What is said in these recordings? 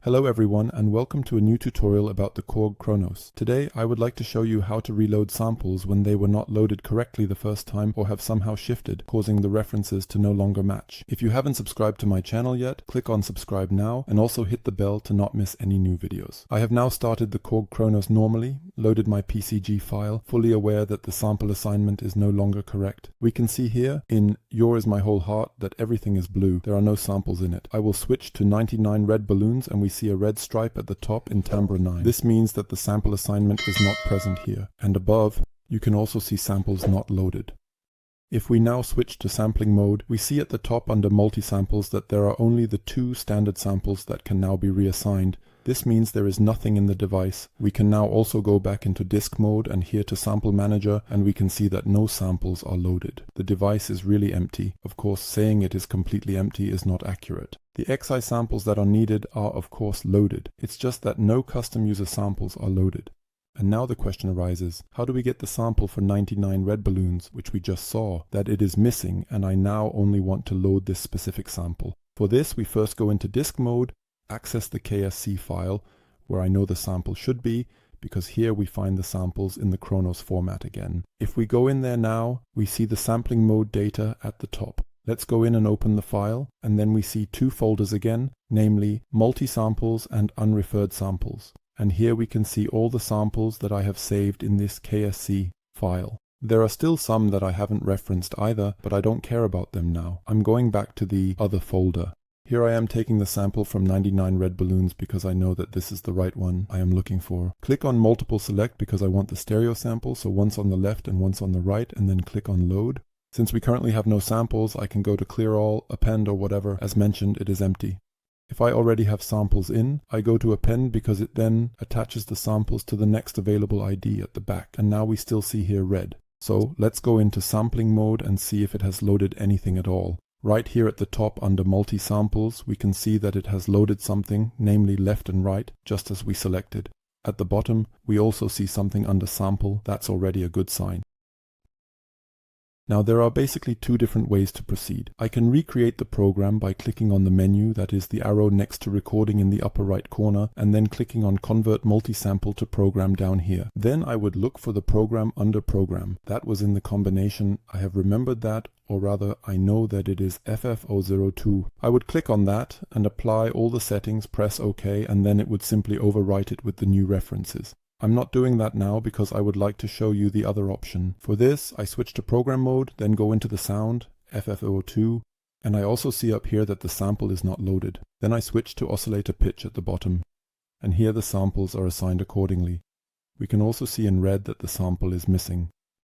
Hello everyone and welcome to a new tutorial about the Korg Kronos. Today I would like to show you how to reload samples when they were not loaded correctly the first time or have somehow shifted, causing the references to no longer match. If you haven't subscribed to my channel yet, click on subscribe now and also hit the bell to not miss any new videos. I have now started the Korg Kronos normally, loaded my PCG file, fully aware that the sample assignment is no longer correct. We can see here in Your Is My Whole Heart that everything is blue. There are no samples in it. I will switch to 99 red balloons and we see a red stripe at the top in timbre 9. This means that the sample assignment is not present here. And above, you can also see samples not loaded. If we now switch to sampling mode, we see at the top under multi-samples that there are only the 2 standard samples that can now be reassigned. This means there is nothing in the device. We can now also go back into disk mode and here to sample manager, and we can see that no samples are loaded. The device is really empty. Of course, saying it is completely empty is not accurate. The XI samples that are needed are of course loaded. It's just that no custom user samples are loaded. And now the question arises, how do we get the sample for 99 red balloons, which we just saw, that it is missing and I now only want to load this specific sample? For this, we first go into disk mode, access the KSC file, where I know the sample should be, because here we find the samples in the Kronos format again. If we go in there now, we see the sampling mode data at the top. Let's go in and open the file, and then we see 2 folders again, namely multi-samples and unreferred samples. And here we can see all the samples that I have saved in this KSC file. There are still some that I haven't referenced either, but I don't care about them now. I'm going back to the other folder. Here I am taking the sample from 99 red balloons because I know that this is the right one I am looking for. Click on multiple select because I want the stereo sample, so once on the left and once on the right, and then click on load. Since we currently have no samples, I can go to clear all, append or whatever. As mentioned, it is empty. If I already have samples in, I go to append because it then attaches the samples to the next available ID at the back. And now we still see here red. So let's go into sampling mode and see if it has loaded anything at all. Right here at the top under multi-samples, we can see that it has loaded something, namely left and right, just as we selected. At the bottom, we also see something under sample. That's already a good sign. Now there are basically 2 different ways to proceed. I can recreate the program by clicking on the menu, that is the arrow next to recording in the upper right corner, and then clicking on convert multi-sample to program down here. Then I would look for the program under program. That was in the combination. I have remembered that, or rather I know that it is FF002. I would click on that and apply all the settings, press OK, and then it would simply overwrite it with the new references. I'm not doing that now because I would like to show you the other option. For this, I switch to program mode, then go into the sound, FF02, and I also see up here that the sample is not loaded. Then I switch to oscillator pitch at the bottom, and here the samples are assigned accordingly. We can also see in red that the sample is missing.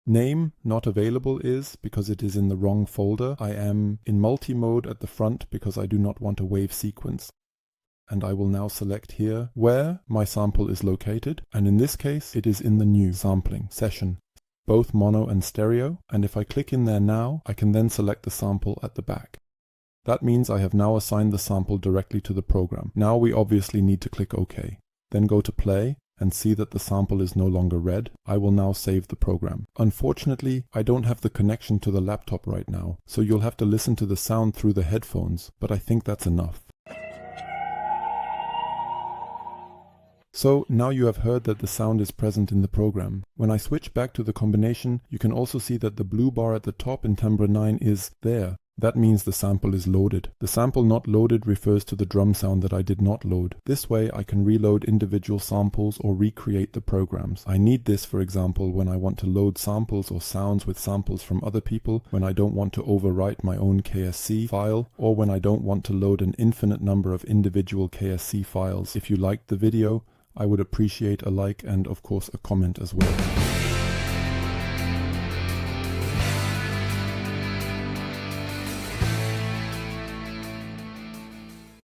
Name not available is because it is in the wrong folder. I am in multi-mode at the front because I do not want a wave sequence. And I will now select here where my sample is located, and in this case it is in the new sampling session, both mono and stereo, and if I click in there now, I can then select the sample at the back. That means I have now assigned the sample directly to the program. Now we obviously need to click OK. Then go to play and see that the sample is no longer red. I will now save the program. Unfortunately, I don't have the connection to the laptop right now, so you'll have to listen to the sound through the headphones, but I think that's enough. So now you have heard that the sound is present in the program. When I switch back to the combination, you can also see that the blue bar at the top in timbre 9 is there. That means the sample is loaded. The sample not loaded refers to the drum sound that I did not load. This way I can reload individual samples or recreate the programs. I need this, for example, when I want to load samples or sounds with samples from other people, when I don't want to overwrite my own KSC file, or when I don't want to load an infinite number of individual KSC files. If you liked the video, I would appreciate a like and of course a comment as well.